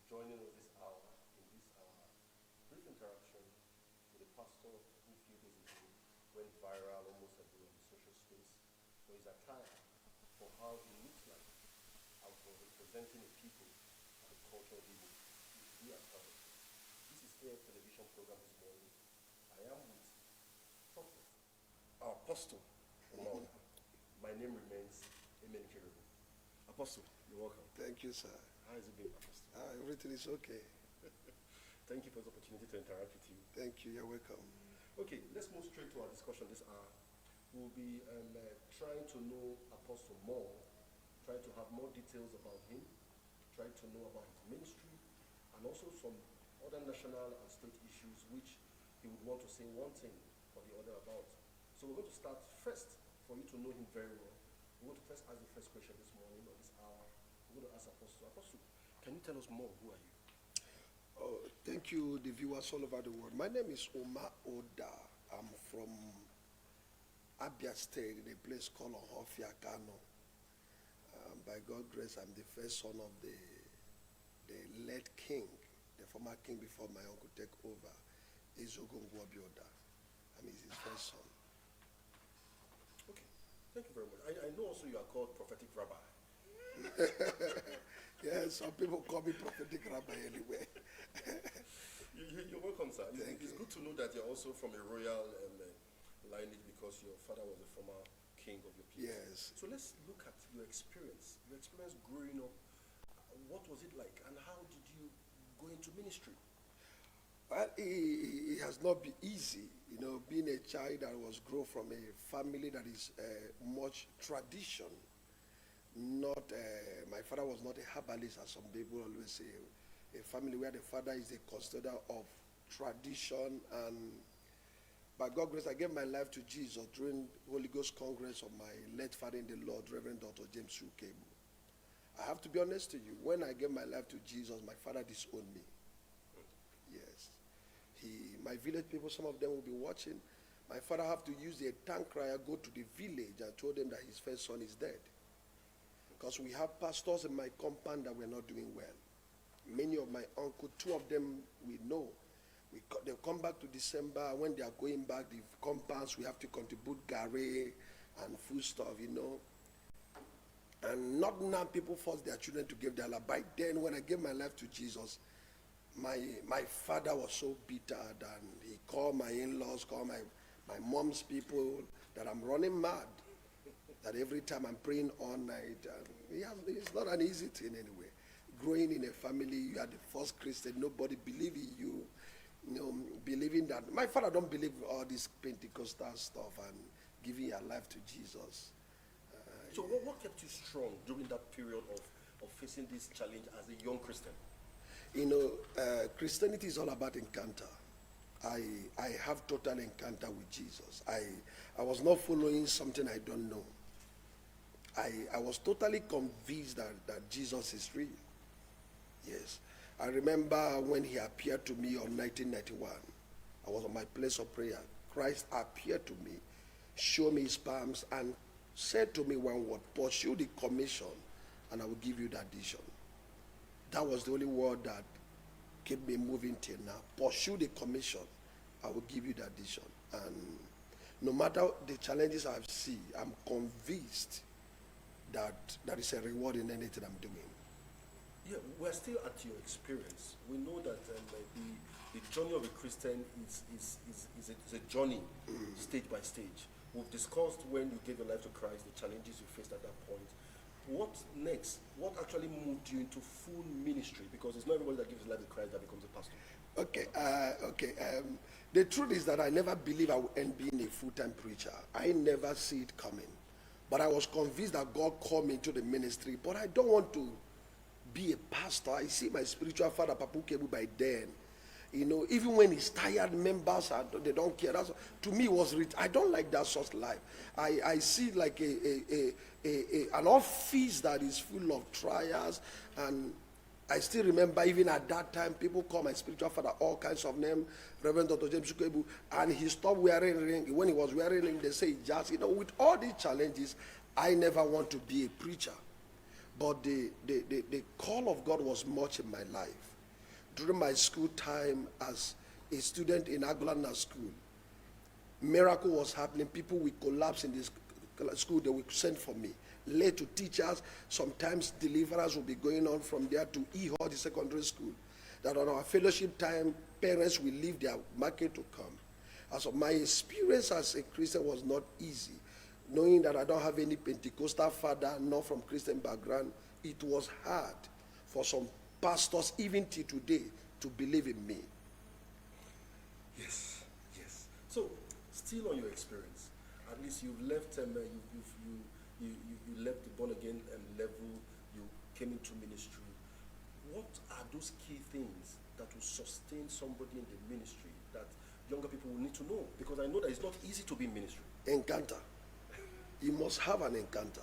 joining us this hour in this brief interaction with a pastor who a few days ago went viral almost everywhere in the social space for his attire, for how he looks like, and for representing a people and the culture of Igbo. We are proud. This is a television program this morning. I am with Prophet, our Apostle, Uma Udah. My name remains Amen Kiribu. Apostle, you're welcome. Thank you, sir. How is it been, Apostle? Everything is okay. Thank you for this opportunity to interact with you. Thank you. You're welcome. Okay, let's move straight to our discussion this hour. We'll be trying to know Apostle more, trying to have more details about him, trying to know about his ministry, and also some other national and state issues which he would want to say one thing or the other about. So we're going to start first, for you to know him very well. We're going to first ask the first question this morning or this hour. We're going to ask Apostle. Apostle, can you tell us more? Who are you? Oh, thank you, the viewers all over the world. My name is Uma Udah. I'm from Abia State, in a place called Ohofia, Kano. By God's grace, I'm the first son of the late king, the former king before my uncle took over, Uma Udah. I'm his first son. Okay, thank you very much. I know also you are called prophetic rabbi. Yes, some people call me prophetic rabbi anyway. You're welcome, sir. It's good to know that you're also from a royal lineage because your father was a former king of your place. Yes. So let's look at your experience. Your experience growing up. What was it like, and how did you go into ministry? Well, it has not been easy, being a child that was grown from a family that is much tradition. Not, my father was not a herbalist, as some people always say. A family where the father is a custodian of tradition, and by God's grace, I gave my life to Jesus during Holy Ghost Congress of my late father in the Lord, Reverend Dr. James Ukebu. I have to be honest to you, when I gave my life to Jesus, my father disowned me. Yes. My village people, some of them will be watching. My father have to use the tank crier, go to the village and told them that his first son is dead. Because we have pastors in my compound that were not doing well. Many of my uncles, two of them we know. They come back to December. When they are going back, the compounds, we have to contribute gari and food stuff, And not now people force their children to give their life. By then, when I gave my life to Jesus, my father was so bitter, and he called my in-laws, called my mom's people, that I'm running mad. That every time I'm praying all night, it's not an easy thing anyway. Growing in a family, you are the first Christian, nobody believe in you, believing that. My father don't believe all this Pentecostal stuff and giving your life to Jesus. So what kept you strong during that period of facing this challenge as a young Christian? Christianity is all about encounter. I have total encounter with Jesus. I was not following something I don't know. I was totally convinced that Jesus is real. Yes. I remember when he appeared to me on 1991. I was on my place of prayer. Christ appeared to me, showed me his palms, and said to me one word: pursue the commission, and I will give you the addition. That was the only word that kept me moving till now. Pursue the commission, I will give you the addition. And no matter the challenges I see, I'm convinced that there is a reward in anything I'm doing. Yeah, we're still at your experience. We know that the journey of a Christian is a journey, stage by stage. We've discussed when you gave your life to Christ, the challenges you faced at that point. What next? What actually moved you into full ministry? Because it's not everybody that gives his life to Christ that becomes a pastor. Okay. The truth is that I never believed I would end being a full-time preacher. I never see it coming. But I was convinced that God called me into the ministry. But I don't want to be a pastor. I see my spiritual father, Papu Kebu, by then. Even when he's tired, members, they don't care. To me, it was rich. I don't like that sort of life. I see like an office that is full of trials. And I still remember, even at that time, people call my spiritual father all kinds of names, Reverend Dr. James Ukebu, and he stopped wearing ring. When he was wearing ring, they say just, with all these challenges, I never want to be a preacher. But the call of God was much in my life. during my school time as a student in Agulana school, miracle was happening. People will collapse in this school, they will send for me. Led to teachers, sometimes deliverers will be going on from there to the secondary school. That on our fellowship time, parents will leave their market to come. And so my experience as a Christian was not easy. Knowing that I don't have any Pentecostal father, not from Christian background, it was hard for some pastors, even till today, to believe in me. Yes, yes. So, still on your experience, at least you've left, you left the born again level. You came into ministry. What are those key things that will sustain somebody in the ministry that younger people will need to know? Because I know that it's not easy to be in ministry. Encounter. You must have an encounter.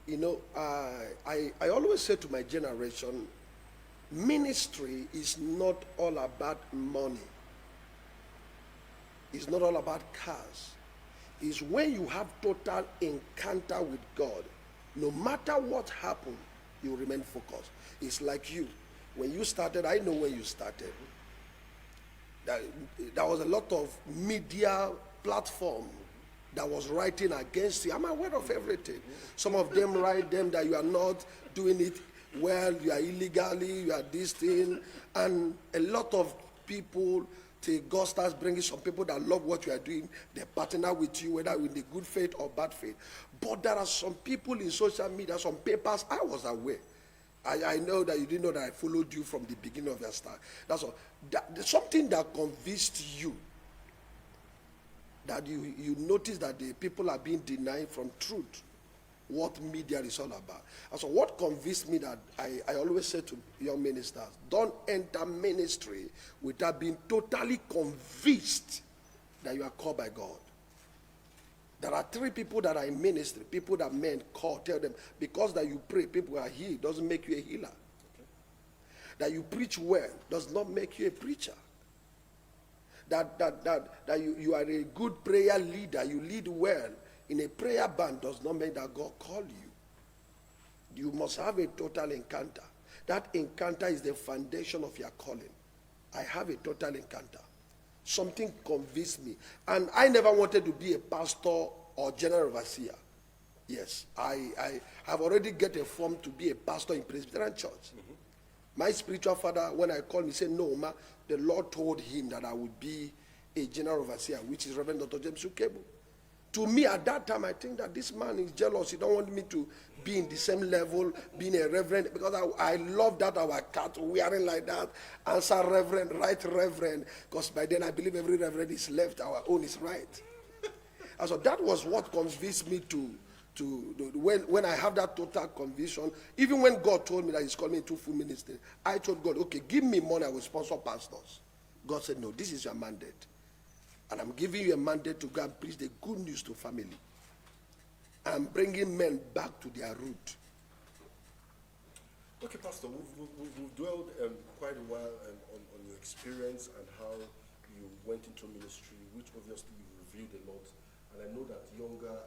You know, I always say to my generation, ministry is not all about money. It's not all about cars. It's when you have total encounter with God. No matter what happened, you remain focused. It's like you. When you started, I know when you started. There was a lot of media platform that was writing against you. I'm aware of everything. Some of them write them that you are not doing it well, you are illegally, you are this thing. And a lot of people, till God starts bringing some people that love what you are doing, they partner with you, whether with the good faith or bad faith. But there are some people in social media, some papers, I was aware. I know that you didn't know that I followed you from the beginning of your start. That's all. Something that convinced you, that you notice that the people are being denied from truth, what media is all about. And so what convinced me that I always say to young ministers, don't enter ministry without being totally convinced that you are called by God. There are 3 people that are in ministry, people that men call, tell them, because that you pray, people are healed, doesn't make you a healer. Okay. That you preach well does not make you a preacher. That you are a good prayer leader, you lead well in a prayer band does not mean that God called you. You must have a total encounter. That encounter is the foundation of your calling. I have a total encounter. Something convinced me. And I never wanted to be a pastor or general overseer. Yes, I have already get a form to be a pastor in Presbyterian Church. Mm-hmm. My spiritual father, when I called him, he said, no, ma, the Lord told him that I would be a general overseer, which is Reverend Dr. James Ukebo. To me, at that time, I think that this man is jealous. He don't want me to be in the same level, being a reverend, because I love that our cat wearing like that, answer reverend, right reverend, because by then I believe every reverend is left, our own is right. And so that was what convinced me when I have that total conviction, even when God told me that he's calling me to full ministry, I told God, okay, give me money, I will sponsor pastors. God said, no, this is your mandate. And I'm giving you a mandate to go and preach the good news to family. I'm bringing men back to their root. Okay, Pastor, we've dwelled quite a while on your experience and how you went into ministry, which obviously you revealed a lot. And I know that younger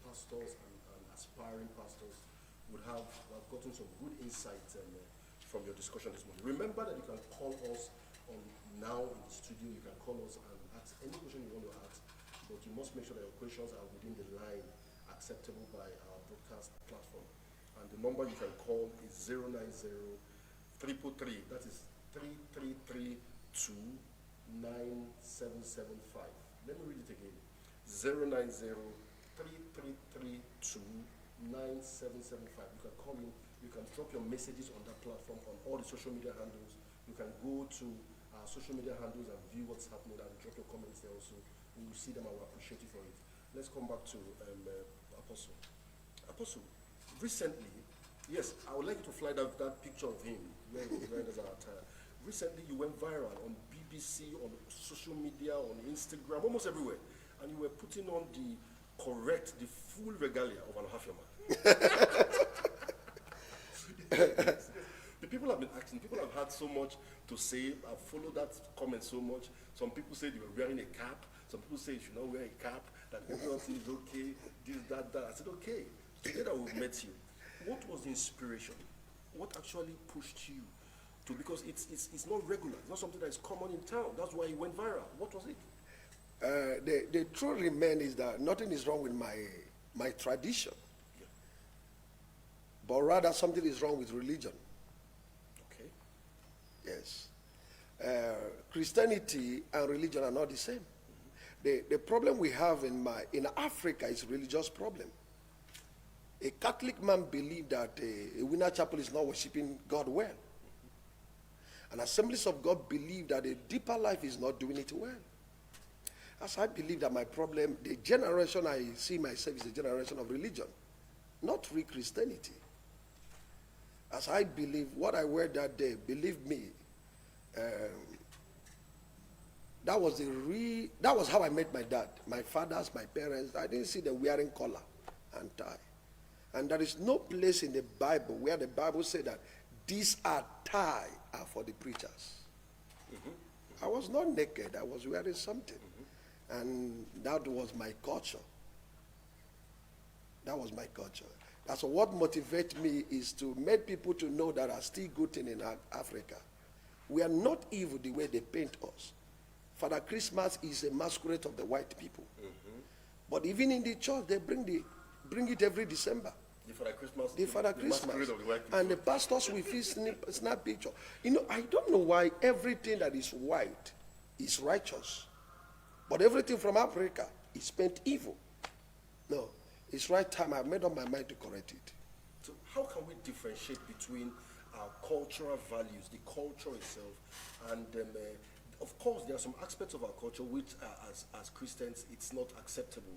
pastors and aspiring pastors would have gotten some good insights from your discussion this morning. Remember that you can call us now in the studio. You can call us and ask any question you want to ask, but you must make sure that your questions are within the line acceptable by our broadcast platform. And the number you can call is 090-333, that is 3332-9775. Let me read it again. 090-3332-9775. You can call in, you can drop your messages on that platform on all the social media handles. You can go to our social media handles and view what's happening and drop your comments there also. We will see them and we'll appreciate you for it. Let's come back to Apostle. Apostle, recently, yes, I would like you to fly that picture of him where he wears our attire. Recently, you went viral on BBC, on social media, on Instagram, almost everywhere. And you were putting on the full regalia of an Hafiama. The people have been asking, people have had so much to say. I've followed that comment so much. Some people said you were wearing a cap. Some people say you should not wear a cap, that everyone says it's okay, this, that. I said, okay. Today that we've met you, what was the inspiration? What actually pushed you because it's not regular. It's not something that is common in town. That's why it went viral. What was it? The truth remains is that nothing is wrong with my tradition, Yeah. but rather something is wrong with religion. Okay. Yes. Christianity and religion are not the same. The problem we have in Africa is a religious problem. A Catholic man believed that a winter chapel is not worshiping God well. And Assemblies of God believe that a deeper life is not doing it well. As I believe that my problem, the generation I see myself is a generation of religion, not real Christianity. As I believe what I read that day, believe me, that was how I met my dad, my fathers, my parents. I didn't see them wearing collar and tie. And there is no place in the Bible where the Bible said that these are tie are for the preachers. I was not naked. I was wearing something. And that was my culture. That was my culture. That's what motivates me is to make people to know that are still good things in Africa. We are not evil the way they paint us. Father Christmas is a masquerade of the white people. But even in the church, they bring it every December. The Father Christmas. The Father Christmas. Masquerade of the white people. And the pastors will snap picture. You know, I don't know why everything that is white is righteous. But everything from Africa is paint evil. No, it's right time. I've made up my mind to correct it. So how can we differentiate between our cultural values, the culture itself, and of course there are some aspects of our culture which as Christians it's not acceptable.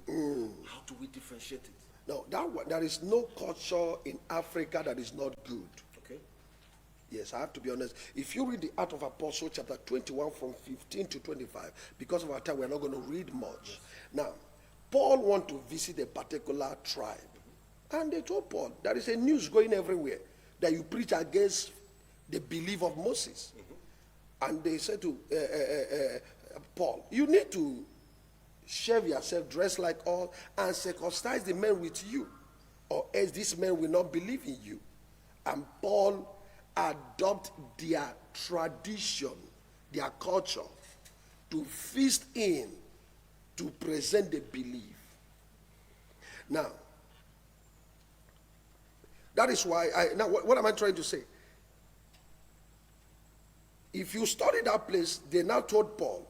How do we differentiate it? No, there is no culture in Africa that is not good. Okay. Yes, I have to be honest. If you read the Acts of Apostles, chapter 21, from 15 to 25, because of our time, we're not going to read much. Yes. Now, Paul wanted to visit a particular tribe. And they told Paul, there is a news going everywhere that you preach against the belief of Moses. And they said to Paul, you need to shave yourself, dress like all, and circumcise the men with you, or else these men will not believe in you. And Paul adopt their tradition, their culture, to feast in, to present the belief. Now, that is why now what am I trying to say? If you study that place, they now told Paul,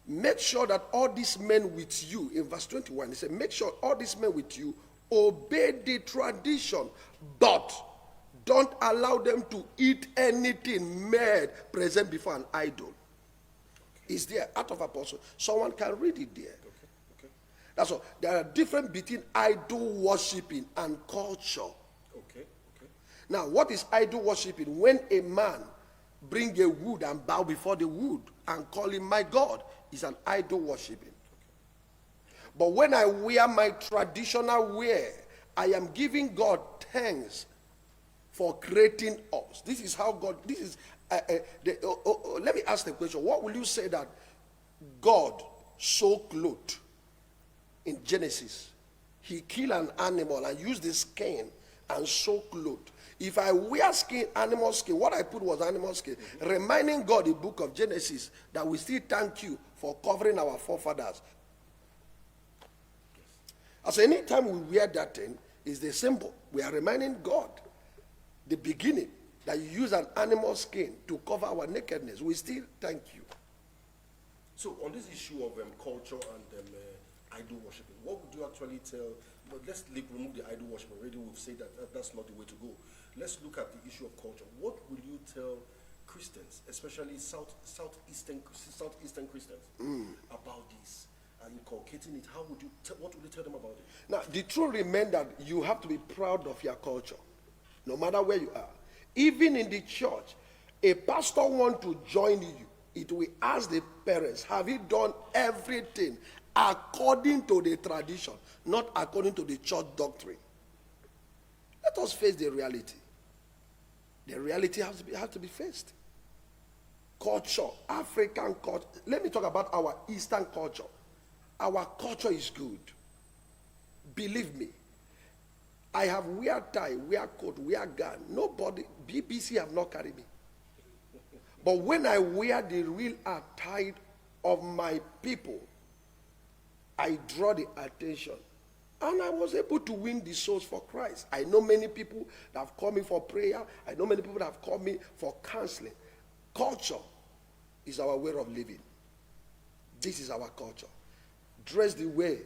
make sure that all these men with you, in verse 21, he said, make sure all these men with you obey the tradition, but don't allow them to eat anything made present before an idol. It's there, Act of Apostles. Someone can read it there. Okay. That's all. There are difference between idol worshiping and culture. Okay. Now, what is idol worshiping? When a man bring a wood and bow before the wood and call him my God, is an idol worshiping. But when I wear my traditional wear, I am giving God thanks for creating us. This is how God, this is, let me ask the question. What will you say that God so clothed in Genesis? He killed an animal and used the skin and so clothed. If I wear animal skin, what I put was animal skin, reminding God in the book of Genesis that we still thank you for covering our forefathers. As any time we wear that thing, is the symbol. We are reminding God, the beginning, that you use an animal skin to cover our nakedness. We still thank you. So on this issue of culture and idol worshiping, what would you actually tell? But let's remove the idol worship. Already we've said that that's not the way to go. Let's look at the issue of culture. What will you tell Christians, especially southeastern Christians, about this and inculcating it? How would you? What would you tell them about it? Now, the truth remains that you have to be proud of your culture, no matter where you are. Even in the church, a pastor wants to join you. It will ask the parents, have you done everything according to the tradition, not according to the church doctrine? Let us face the reality. The reality has to be faced. Culture, African culture. Let me talk about our Eastern culture. Our culture is good. Believe me. I have wear tie, wear coat, wear gown. Nobody, BBC have not carried me. But when I wear the real attire of my people, I draw the attention. And I was able to win the souls for Christ. I know many people that have called me for prayer. I know many people that have called me for counseling. Culture is our way of living. This is our culture. Dress the way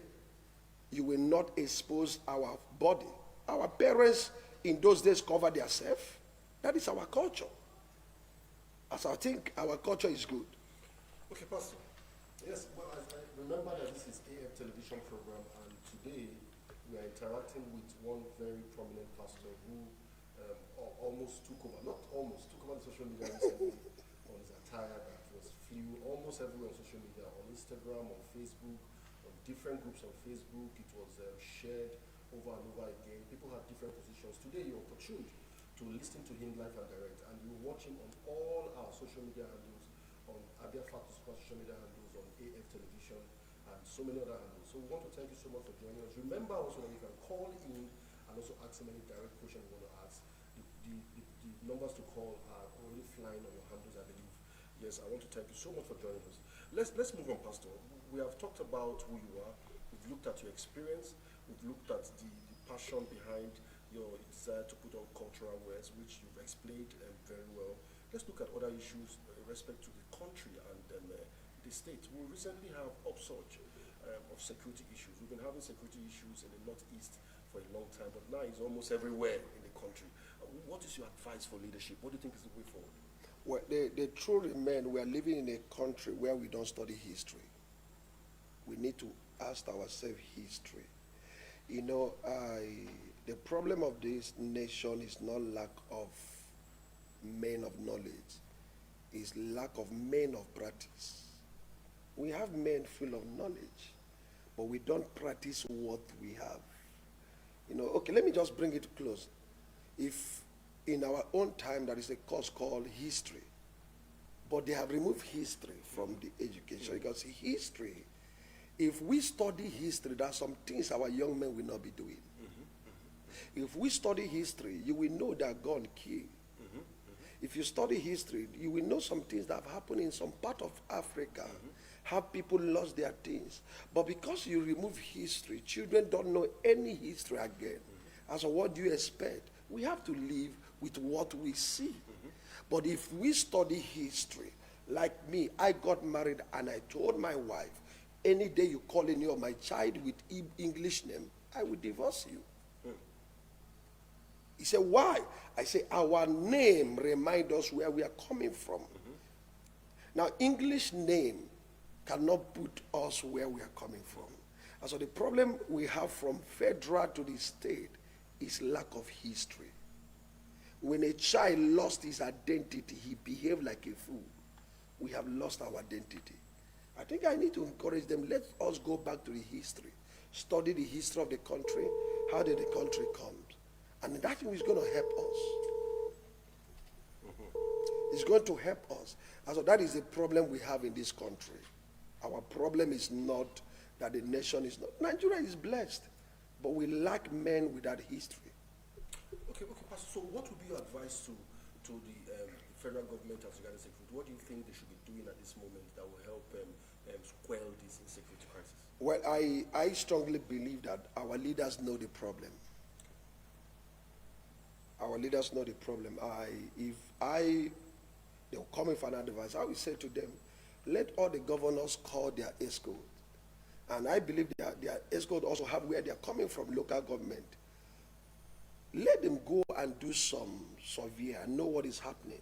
you will not expose our body. Our parents in those days covered themselves. That is our culture. As I think our culture is good. Okay, Pastor. Yes, well, I remember that this is AF television program, and today we are interacting with one very prominent pastor who almost took over, not almost, took over the social media recently on his attire that was flew almost everywhere on social media, on Instagram, on Facebook, on different groups on Facebook. It was shared over and over again. People had different positions. Today you're opportune to listen to him live and direct, and you watch him on all our social media handles, on Abia State social media handles, on AF television, and so many other handles. So we want to thank you so much for joining us. Remember also that you can call in and also ask him any direct question you want to ask. The numbers to call are already flying on your handles, I believe. Yes, I want to thank you so much for joining us. Let's move on, Pastor. We have talked about who you are. We've looked at your experience. We've looked at the passion behind your desire to put on cultural wares, which you've explained very well. Let's look at other issues in respect to the country and the state. We recently have upsurge of security issues. We've been having security issues in the Northeast for a long time, but now it's almost everywhere in the country. What is your advice for leadership? What do you think is the way forward? Well, the truth remains we are living in a country where we don't study history. We need to ask ourselves history. You know, the problem of this nation is not lack of men of knowledge. It's lack of men of practice. We have men full of knowledge, but we don't practice what we have. You know, okay, let me just bring it close. If in our own time there is a course called history, but they have removed history from the education, because history, if we study history, there are some things our young men will not be doing. If we study history, you will know that God killed. If you study history, you will know some things that have happened in some part of Africa, how people lost their things. But because you remove history, children don't know any history again. So what do you expect? We have to live with what we see. But if we study history, like me, I got married and I told my wife, any day you call in your my child with English name, I will divorce you. He said, why? I say, our name reminds us where we are coming from. Now, English name cannot put us where we are coming from. And so the problem we have from federal to the state is lack of history. When a child lost his identity, he behaved like a fool. We have lost our identity. I think I need to encourage them, let us go back to the history. Study the history of the country. How did the country come? And that is going to help us. It's going to help us. And so that is the problem we have in this country. Our problem is not that the nation is not. Nigeria is blessed, but we lack men with that history. Okay, Pastor. So what would be your advice to the federal government as regards security? What do you think they should be doing at this moment that will help quell this insecurity crisis? Well, I strongly believe that our leaders know the problem. Our leaders know the problem. If they'll come with an advice, I will say to them, let all the governors call their escort. And I believe their escort also have where they're coming from, local government. Let them go and do some survey and know what is happening.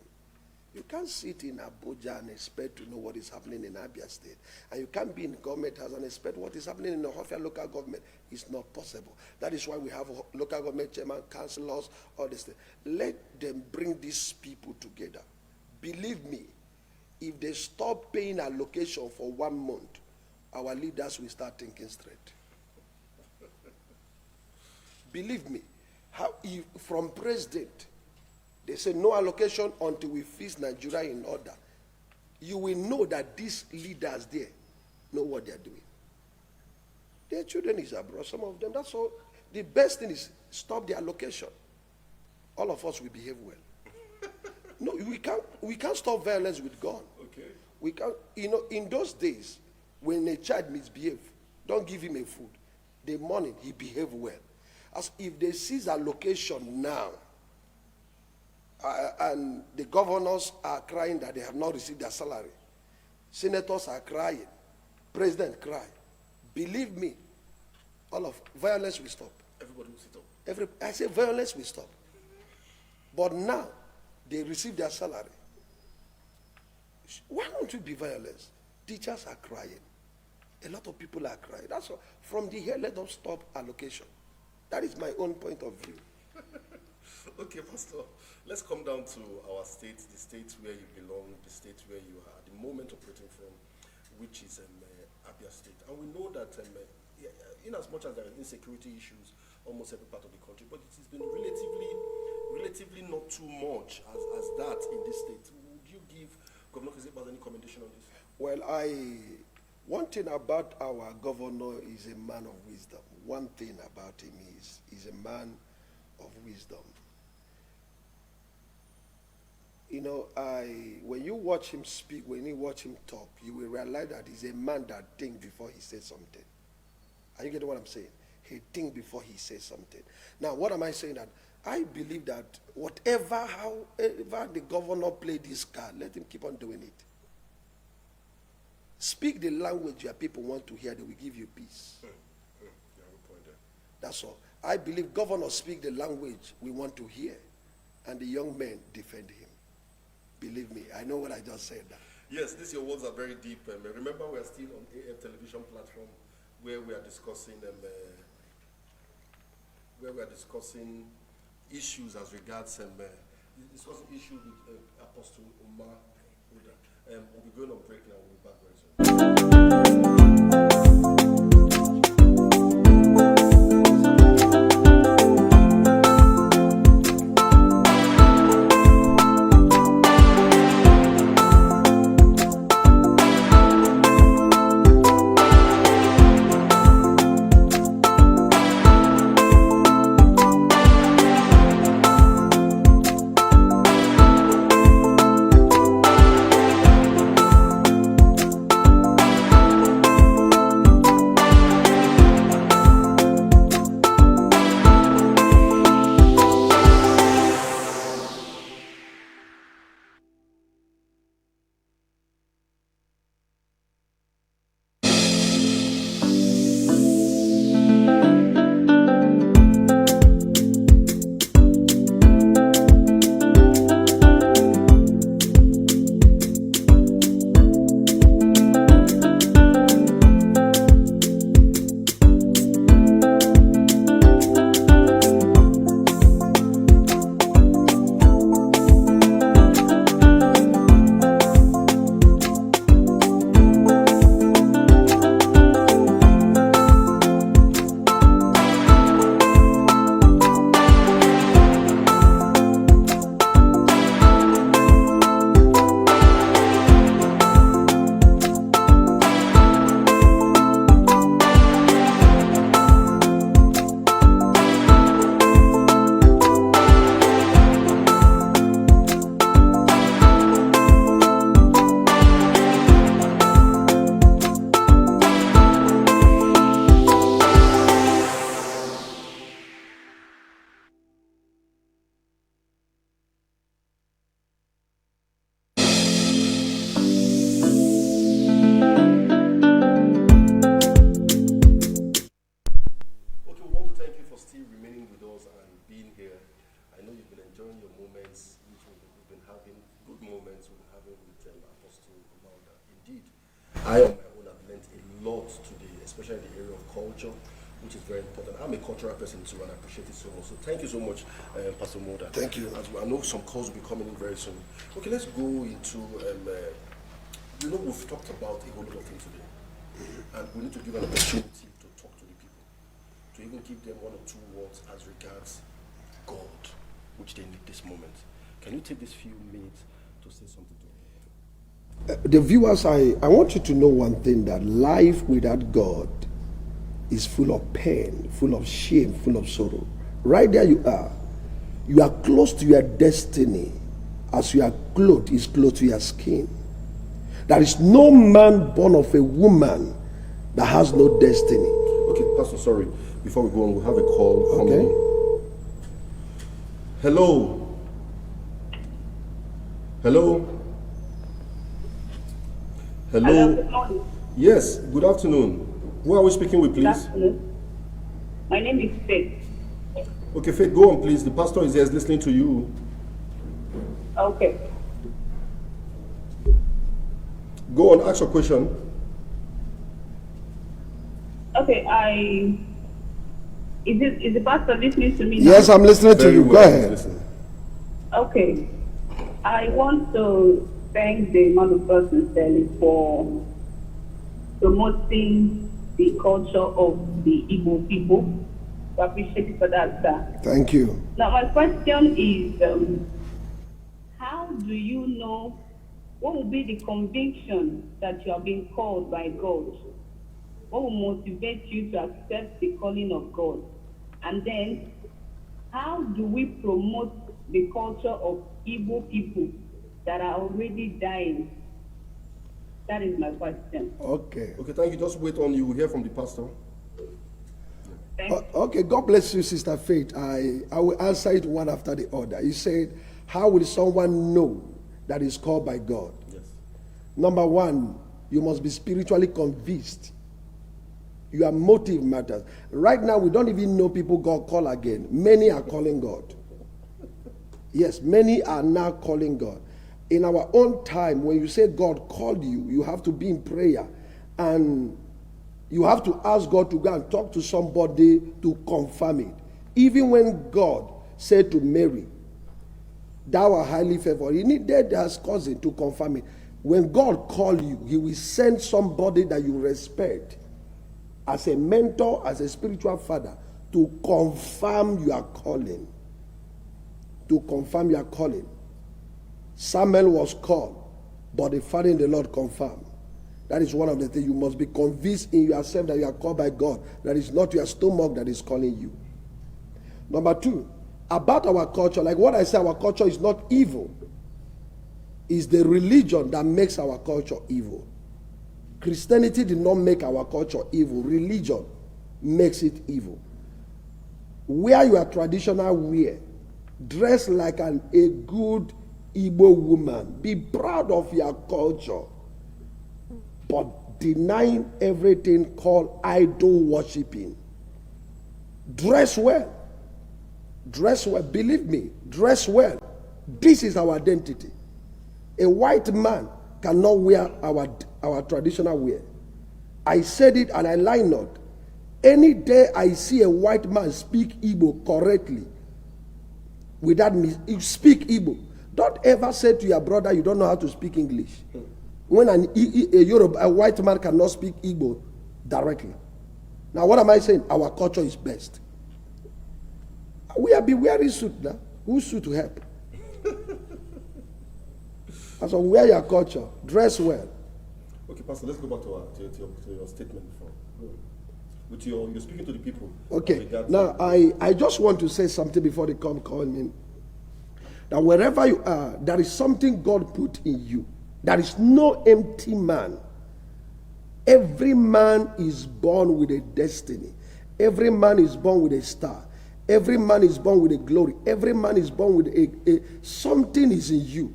You can't sit in Abuja and expect to know what is happening in Abia State. And you can't be in government house and expect what is happening in the Hofia local government. It's not possible. That is why we have local government chairman, councillors, all this thing. Let them bring these people together. Believe me, if they stop paying allocation for 1 month, our leaders will start thinking straight. Believe me, if from president, they say no allocation until we fix Nigeria in order. You will know that these leaders there know what they are doing. Their children is abroad, some of them. That's all. The best thing is stop the allocation. All of us will behave well. No, we can't stop violence with gun. Okay. We can't, in those days, when a child misbehaves, don't give him a food. The morning, he behave well. As if they seize a location now, and the governors are crying that they have not received their salary. Senators are crying. President cry. Believe me, all of violence will stop. Everybody will sit up. I say violence will stop. But now, they receive their salary. Why won't you be violent? Teachers are crying. A lot of people are crying. That's all. From the here, let us stop allocation. That is my own point of view. Okay, Pastor, let's come down to our state, the state where you belong, the state where you are at the moment operating from, which is Abia State. And we know that in as much as there are insecurity issues almost every part of the country, but it has been relatively not too much as that in this state. Would you give Governor Kizibas any commendation on this? Well, one thing about our governor is a man of wisdom. One thing about him is he's a man of wisdom. When you watch him speak, when you watch him talk, you will realize that he's a man that thinks before he says something. Are you getting what I'm saying? He thinks before he says something. Now, what am I saying? That I believe that however the governor played this card, let him keep on doing it. Speak the language your people want to hear, they will give you peace. That's all. I believe governors speak the language we want to hear, and the young men defend him. Believe me, I know what I just said. Yes, your words are very deep. Remember, we are still on AF television platform where we are discussing issues as regards discussing issues with Apostle Uma Udah. We'll be going on break now. We'll be back very soon. I on my own have learned a lot today, especially in the area of culture, which is very important. I'm a cultural person too, and I appreciate it so much. So thank you so much, Pastor Uma Udah. Thank you. As I know some calls will be coming in very soon. Okay, let's go into, we've talked about a whole lot of things today. And we need to give an opportunity to talk to the people, to even give them one or two words as regards God, which they need this moment. Can you take these few minutes to say something to them? The viewers, I want you to know one thing, that life without God is full of pain, full of shame, full of sorrow. Right there you are. You are close to your destiny. as you are clothed is clothed to your skin. There is no man born of a woman that has no destiny. Okay, Pastor, sorry. Before we go on, we have a call coming. Okay. Hello. Hello. Hello. Hello, good morning. Yes, good afternoon. Who are we speaking with, Good please? afternoon. My name is Faith. Okay, Faith, go on, please. The pastor is here listening to you. Okay. Go on, ask your question. Okay, is the pastor listening to me now? Yes, I'm listening to you. well. Go ahead. Listen. Okay. I want to thank the man of God sincerely for promoting the culture of the Igbo people. I appreciate you for that, sir. Thank you. Now, my question is, how do you know what will be the conviction that you are being called by God? What will motivate you to accept the calling of God? And then, how do we promote the culture of Igbo people that are already dying? That is my question. Okay. Okay, thank you. Just wait on you. We'll hear from the pastor. Thank you. Okay, God bless you, Sister Faith. I will answer it one after the other. You said, how will someone know that is called by God? Yes. Number one, you must be spiritually convinced. Your motive matters. Right now, we don't even know people God call again. Many are calling God. Yes, many are now calling God. In our own time, when you say God called you, you have to be in prayer. And you have to ask God to go and talk to somebody to confirm it. Even when God said to Mary, thou art highly favored, he needed his cousin to confirm it. When God calls you, he will send somebody that you respect as a mentor, as a spiritual father, to confirm your calling. To confirm your calling. Samuel was called, but the Father in the Lord confirmed. That is one of the things. You must be convinced in yourself that you are called by God. That is not your stomach that is calling you. Number two, about our culture, like what I say, our culture is not evil. It's the religion that makes our culture evil. Christianity did not make our culture evil. Religion makes it evil. Wear your traditional wear. Dress like a good Igbo woman. Be proud of your culture. But denying everything called idol worshiping. Dress well. Dress well. Believe me, dress well. This is our identity. A white man cannot wear our traditional wear. I said it and I lie not. Any day I see a white man speak Igbo correctly, without me, you speak Igbo. Don't ever say to your brother you don't know how to speak English. When a white man cannot speak Igbo directly. Now what am I saying? Our culture is best. We are be wearing suit now. Who's suit to help? So wear your culture. Dress well. Okay, Pastor, let's go back to your statement before. You're speaking to the people. Okay. Now I just want to say something before they come call me. That wherever you are, there is something God put in you. There is no empty man. Every man is born with a destiny. Every man is born with a star. Every man is born with a glory. Every man is born with something is in you.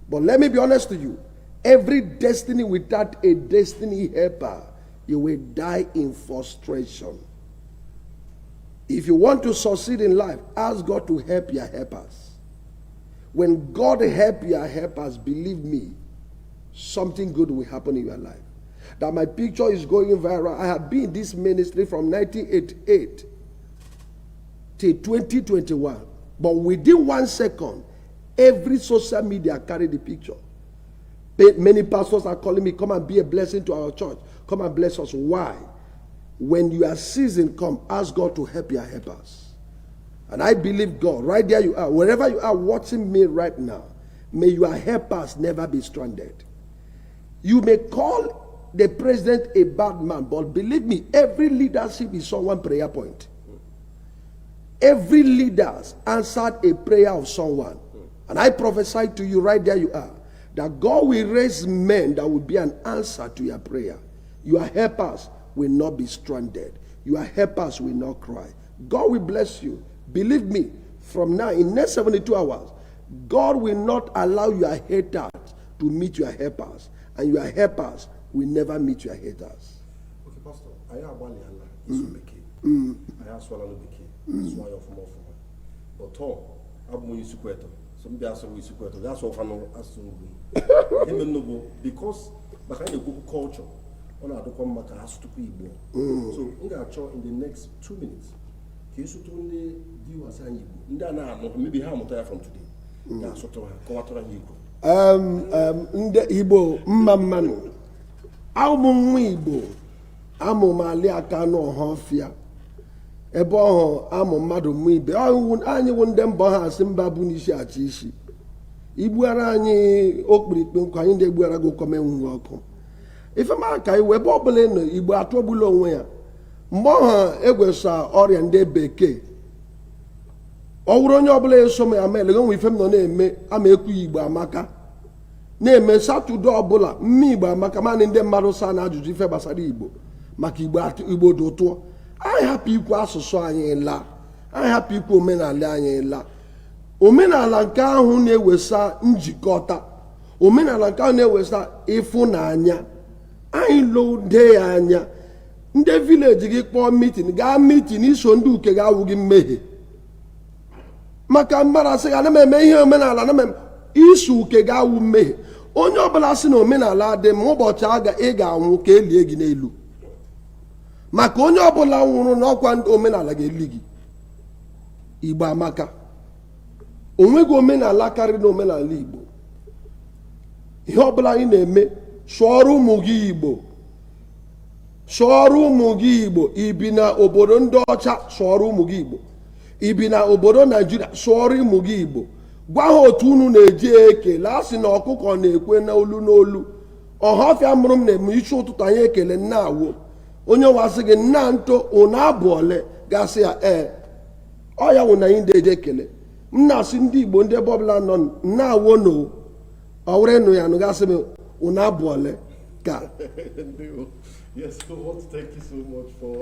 But let me be honest to you. Every destiny without a destiny helper, you will die in frustration. If you want to succeed in life, ask God to help your helpers. When God help your helpers, believe me, something good will happen in your life. That my picture is going viral. I have been in this ministry from 1988 till 2021. But within 1 second, every social media carried the picture. Many pastors are calling me, come and be a blessing to our church. Come and bless us. Why? When your season come, ask God to help your helpers. And I believe God, right there you are, wherever you are watching me right now, may your helpers never be stranded. You may call the president a bad man, but believe me, every leadership is someone's prayer point. Every leader answered a prayer of someone. And I prophesy to you right there you are, that God will raise men that will be an answer to your prayer. Your helpers will not be stranded. Your helpers will not cry. God will bless you. Believe me, from now, in next 72 hours, God will not allow your haters to meet your helpers. And your helpers will never meet your haters. Okay, Pastor, I have one Allah, I have swallowed the key, swallow from off. But Tom, I'm going to quit. Some be also with quit. That's what I know as soon even though because behind the good culture, on our come back has to be Igbo. So in the next 2 minutes, can you only view as an Igbo? Maybe how much from today. That's what I call Igbo. Nde Igbo mmamanu amụ Igbo amụ mali aka n'ọhọfịa ebe ọhụ amụ mmadụ mụ ibe anyị wụ ndị mbọ ha asị mba bụ n'isi achị isi igbuara anyị okpirikpe nkwa anyị ndị egbuara gị ụkọm enwughị ọkụ ife ma ka iwe ebe ọbụla nọ Igbo atọgbula onwe ya mgbe ọha egwesa ọrịa ndị bekee ọ wụrụ onye ọbụla eso m ya ma elego nwe ife m nọ na-eme ama ekwu Igbo amaka na-eme Satọde ọbụla mme Igbo amaka manị ndị mmadụ saa na ajụjụ ife gbasara Igbo maka Igbo dị ụtọ anyị hapụ ikwu asụsụ anyị la anyị hapụ ikwu omenala anyị la omenala nke ahụ na-ewesa njikọta omenala nke ahụ na-ewesa ịfụnanya anyị lode ya anya ndị vileji gị kpọọ mitin gaa mitin iso ndị uke ga-awụ gị mmehie maka mmadụ asị ga ana m eme ihe omenala ana m iso uke ga-awụ mmehie onye ọbụla sị na omenala dị ma ụbọchị ị ga-anwụ ka elie gị n'elu maka onye ọbụla nwụrụ n'ọkwa ndị omenala ga-eli gị Igbo amaka onweghị omenala karịrị na omenala Igbo ihe ọbụla anyị na-eme sụọrọ ụmụ gị Igbo sụọrọ ụmụ gị Igbo ibi na obodo ndị ọcha sụọrọ ụmụ gị Igbo ibi na obodo Naijiria sụọrọ ụmụ gị Igbo gwa ha otu unu na-eji ekele a sị na ọkụkọ na-ekwe n'olu n'olu ọhafịa mụrụ m na-eme isi ụtụtụ anyị ekele nna awo onye wasị gị nna nto ụna abụ ole gasị ya ọ ya wụ na anyị na-eji ekele m na-asị ndị Igbo ndị ebe ọbụla nọ nna awo no ọwụrụ ịnụ ya nụ gasị m ụna abụ ole ka yes, so I want to thank you so much for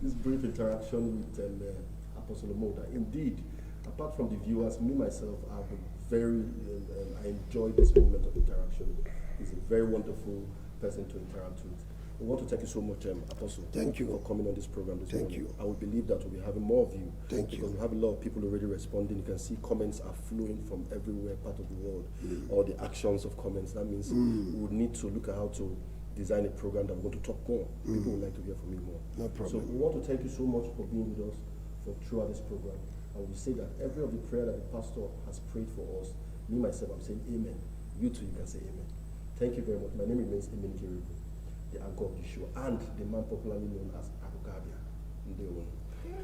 this brief interaction with Apostle Uma Udah. Indeed, apart from the viewers, me myself, I've been very, I enjoyed this moment of interaction. He's a very wonderful person to interact with. We want to thank you so much, Apostle. Thank you for coming on this program this morning. Thank you. I would believe that we'll be having more of you. Thank you. Because we have a lot of people already responding. You can see comments are flowing from everywhere, part of the world. All the actions of comments. That means we would need to look at how to design a program that we're going to talk more. People would like to hear from you more. No problem. So we want to thank you so much for being with us throughout this program. And we say that every of the prayer that the pastor has prayed for us, me myself, I'm saying amen. You too, you can say amen. Thank you very much. My name remains Emin Kiribu, the anchor of the show, and the man popularly known as Abia.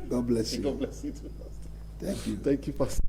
God bless you. God bless you too, Pastor. Thank you. Thank you, Pastor.